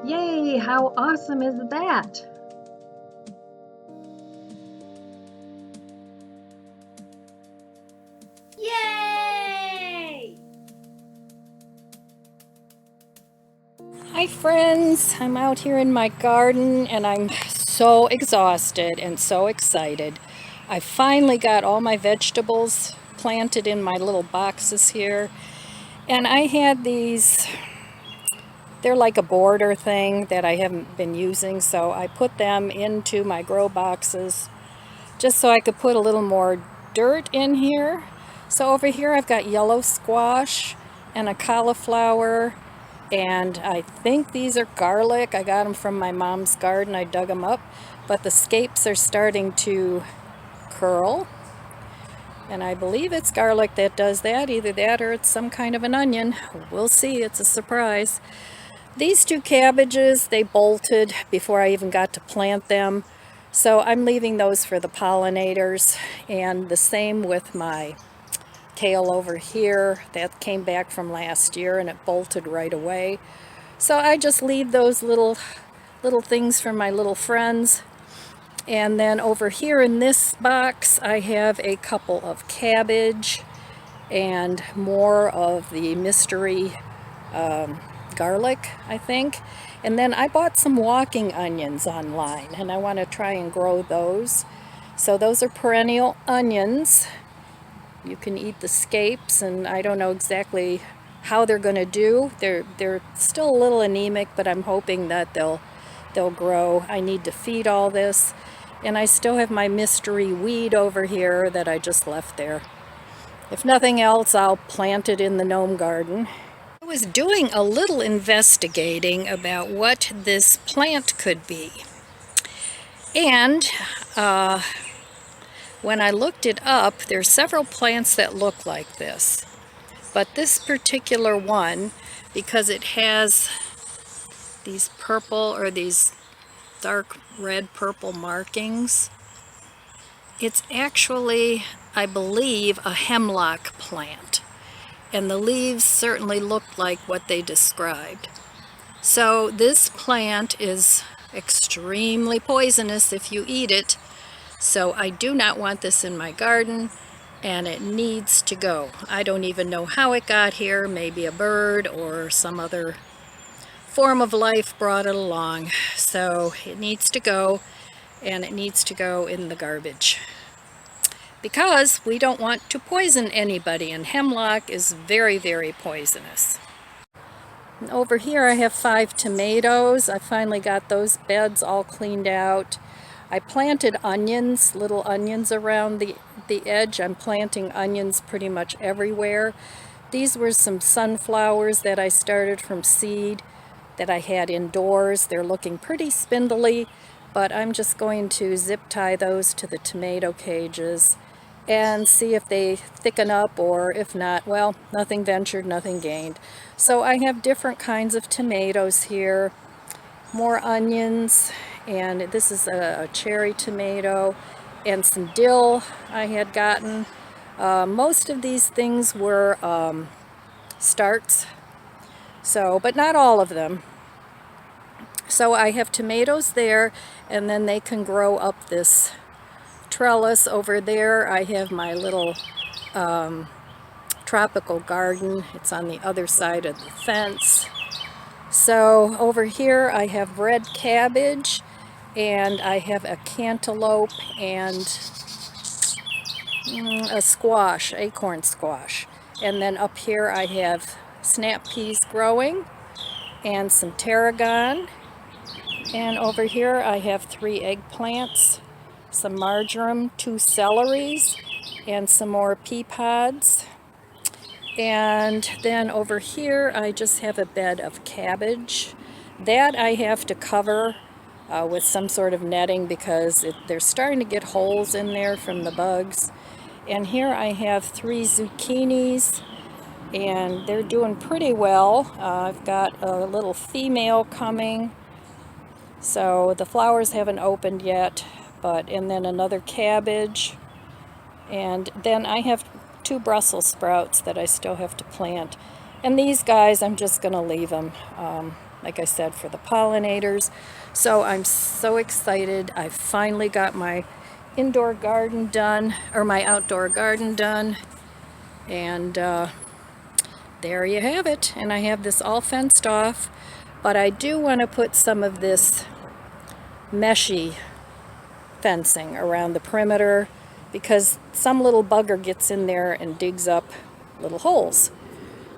Yay, how awesome is that? Yay! Hi friends, I'm out here in my garden and I'm so exhausted and so excited. I finally got all my vegetables planted in my little boxes here, and I had these, they're like a border thing that I haven't been using, so I put them into my grow boxes just so I could put a little more dirt in here. So over here I've got yellow squash and a cauliflower, and I think these are garlic. I got them from my mom's garden. I dug them up, but the scapes are starting to curl, and I believe it's garlic that does that. Either that or it's some kind of an onion. We'll see. It's a surprise. These two cabbages, they bolted before I even got to plant them, so I'm leaving those for the pollinators. And the same with my kale over here. That came back from last year and it bolted right away. So I just leave those little things for my little friends. And then over here in this box I have a couple of cabbage and more of the mystery garlic, I think. And then I bought some walking onions online and I want to try and grow those. So those are perennial onions. You can eat the scapes, and I don't know exactly how they're going to do. They're still a little anemic, but I'm hoping that they'll grow. I need to feed all this, and I still have my mystery weed over here that I just left there. If nothing else, I'll plant it in the gnome garden. I was doing a little investigating about what this plant could be, and when I looked it up, there's several plants that look like this. But this particular one, because it has these purple or these dark red purple markings, it's actually, I believe, a hemlock plant. And the leaves certainly look like what they described. So this plant is extremely poisonous if you eat it. So I do not want this in my garden, and it needs to go. I don't even know how it got here. Maybe a bird or some other form of life brought it along. So it needs to go, and it needs to go in the garbage, because we don't want to poison anybody, and hemlock is very, very poisonous. And over here I have 5 tomatoes. I finally got those beds all cleaned out. I planted onions, little onions around the edge. I'm planting onions pretty much everywhere. These were some sunflowers that I started from seed that I had indoors. They're looking pretty spindly, but I'm just going to zip tie those to the tomato cages and see if they thicken up, or if not, well, nothing ventured, nothing gained. So I have different kinds of tomatoes here, more onions, and this is a cherry tomato, and some dill I had gotten. Most of these things were starts, so, but not all of them. So I have tomatoes there, and then they can grow up this trellis. Over there I have my little tropical garden. It's on the other side of the fence. So over here I have red cabbage, and I have a cantaloupe and a squash, acorn squash. And then up here I have snap peas growing and some tarragon. And over here I have 3 eggplants, some marjoram, 2 celeries, and some more pea pods. And then over here I just have a bed of cabbage. That I have to cover with some sort of netting, because they're starting to get holes in there from the bugs. And here I have 3 zucchinis, and they're doing pretty well. I've got a little female coming, so the flowers haven't opened yet. And then another cabbage, and then I have 2 Brussels sprouts that I still have to plant. And these guys, I'm just going to leave them. like I said, for the pollinators. So I'm so excited. I finally got my indoor garden done, or my outdoor garden done, and there you have it. And I have this all fenced off, but I do want to put some of this meshy fencing around the perimeter, because some little bugger gets in there and digs up little holes.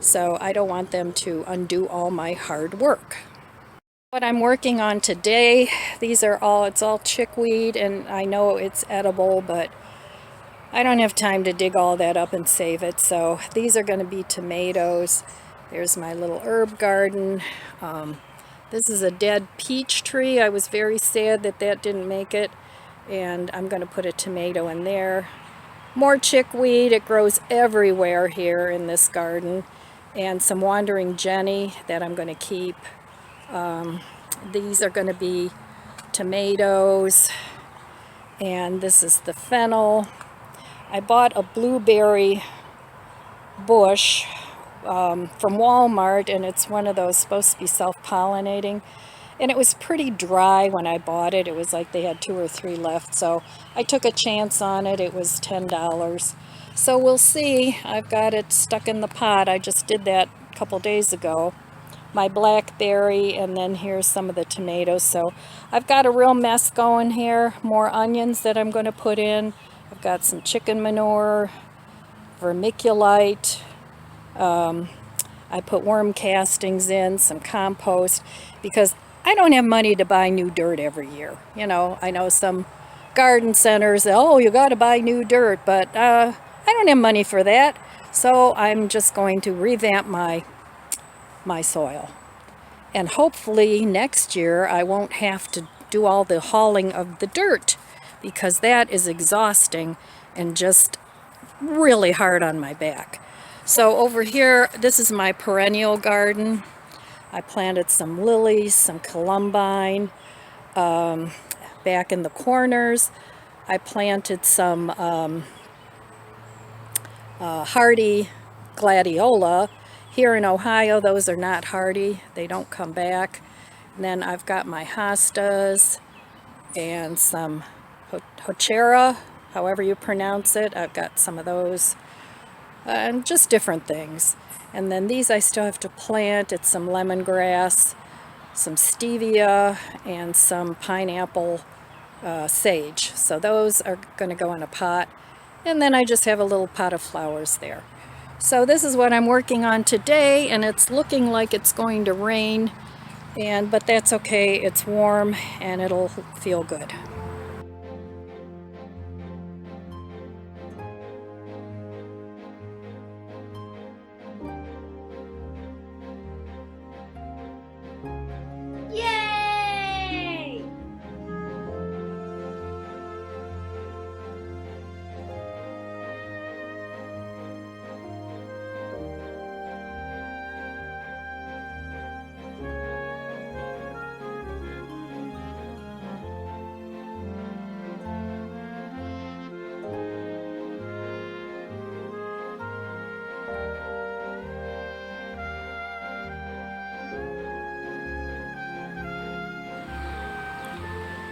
So I don't want them to undo all my hard work. What I'm working on today, it's all chickweed, and I know it's edible, but I don't have time to dig all that up and save it. So these are going to be tomatoes. There's my little herb garden. This is a dead peach tree. I was very sad that didn't make it, and I'm going to put a tomato in there. More chickweed. It grows everywhere here in this garden. And some wandering jenny that I'm going to keep. These are going to be tomatoes, and this is the fennel. I bought a blueberry bush from Walmart, and it's one of those supposed to be self-pollinating, and it was pretty dry when I bought it. It was like they had 2 or 3 left, so I took a chance on it. It was $10. So we'll see. I've got it stuck in the pot. I just did that a couple days ago. My blackberry, and then here's some of the tomatoes. So I've got a real mess going here. More onions that I'm going to put in. I've got some chicken manure, vermiculite. I put worm castings in, some compost, because I don't have money to buy new dirt every year. You know, I know some garden centers, oh, you got to buy new dirt, but I don't have money for that. So I'm just going to revamp my soil. And hopefully next year I won't have to do all the hauling of the dirt, because that is exhausting and just really hard on my back. So over here, this is my perennial garden. I planted some lilies, some columbine. Back in the corners, I planted some hardy gladiola. Here in Ohio, those are not hardy. They don't come back. And then I've got my hostas and some hochera, however you pronounce it. I've got some of those, and just different things. And then these I still have to plant. It's some lemongrass, some stevia, and some pineapple sage. So those are going to go in a pot. And then I just have a little pot of flowers there. So this is what I'm working on today, and it's looking like it's going to rain, but that's okay. It's warm and it'll feel good. Yay!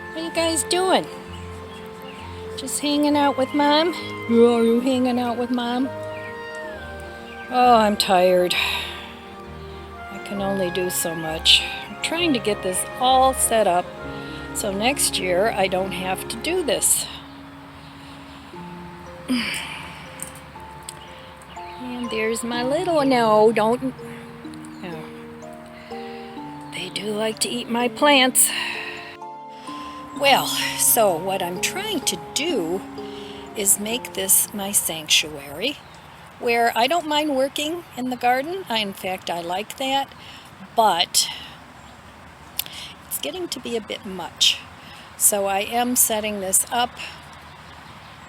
What are you guys doing? Just hanging out with Mom? Are you hanging out with Mom? Oh, I'm tired. I can only do so much. I'm trying to get this all set up so next year I don't have to do this. And there's my little, no, don't. No. They do like to eat my plants. Well, so what I'm trying to do is make this my sanctuary, where I don't mind working in the garden. In fact, I like that, but it's getting to be a bit much. So I am setting this up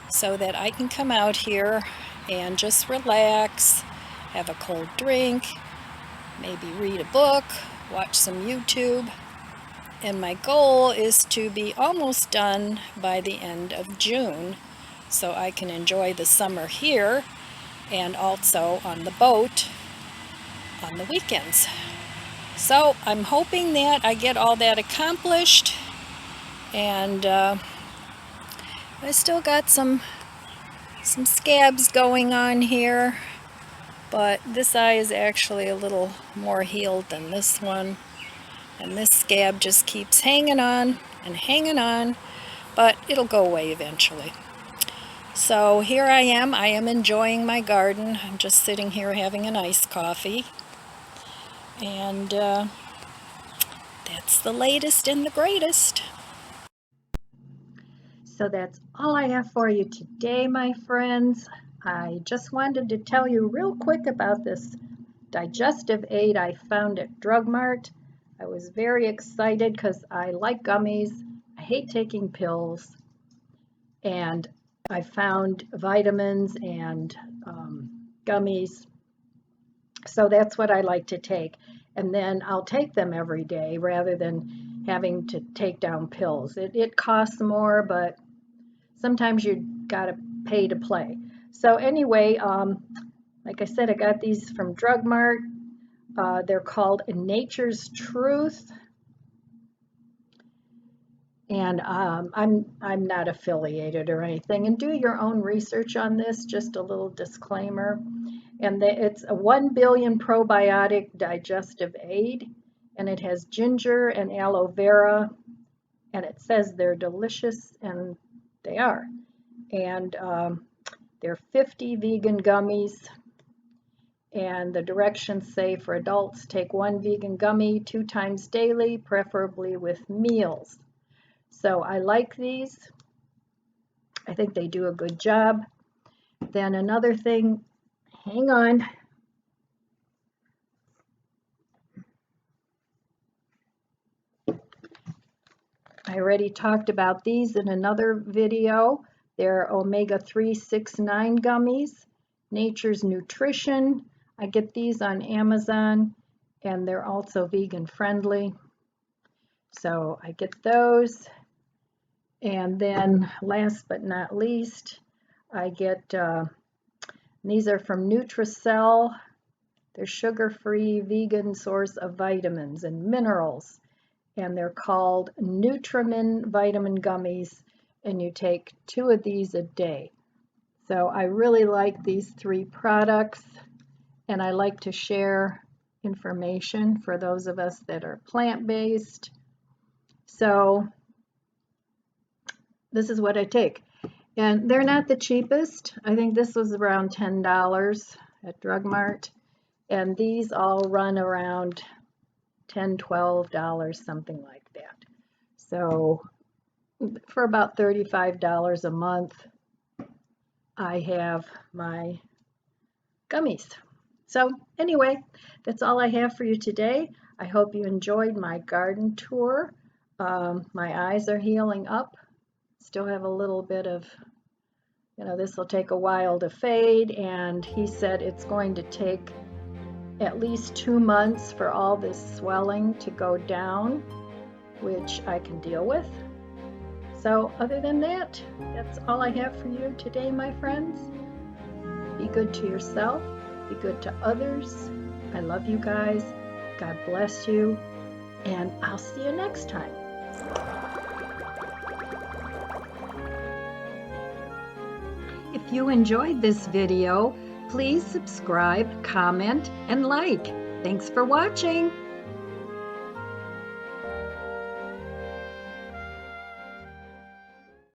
so that I can come out here and just relax, have a cold drink, maybe read a book, watch some YouTube. And my goal is to be almost done by the end of June, so I can enjoy the summer here and also on the boat on the weekends. So I'm hoping that I get all that accomplished, and I still got some scabs going on here, but this eye is actually a little more healed than this one, and this scab just keeps hanging on and hanging on, but it'll go away eventually. So here I am enjoying my garden. I'm just sitting here having an iced coffee, and that's the latest and the greatest. So that's all I have for you today, my friends. I just wanted to tell you real quick about this digestive aid I found at Drug Mart. I was very excited because I like gummies. I hate taking pills. And I found vitamins and gummies. So that's what I like to take. And then I'll take them every day rather than having to take down pills. It costs more, but sometimes you gotta pay to play. So anyway, like I said, I got these from Drug Mart. They're called Nature's Truth. And I'm not affiliated or anything. And do your own research on this, just a little disclaimer. And it's a 1 billion probiotic digestive aid, and it has ginger and aloe vera, and it says they're delicious, and they are. And they're 50 vegan gummies, and the directions say for adults, take 1 vegan gummy 2 times daily, preferably with meals. So I like these. I think they do a good job. Then another thing, hang on. I already talked about these in another video. They're omega-3 6-9 gummies, Nature's Nutrition. I get these on Amazon, and they're also vegan friendly. So I get those. And then last but not least, I get, these are from Nutricell. They're sugar-free vegan source of vitamins and minerals. And they're called Nutrimin vitamin gummies, and you take 2 of these a day. So I really like these 3 products, and I like to share information for those of us that are plant-based. So this is what I take. And they're not the cheapest. I think this was around $10 at Drug Mart. And these all run around $10, $12, something like that. So for about $35 a month, I have my gummies. So anyway, that's all I have for you today. I hope you enjoyed my garden tour. My eyes are healing up. Still have a little bit of, this will take a while to fade, and he said it's going to take at least 2 months for all this swelling to go down, which I can deal with. So other than that, that's all I have for you today, my friends. Be good to yourself, be good to others. I love you guys. God bless you, and I'll see you next time. If you enjoyed this video, please subscribe, comment, and like. Thanks for watching.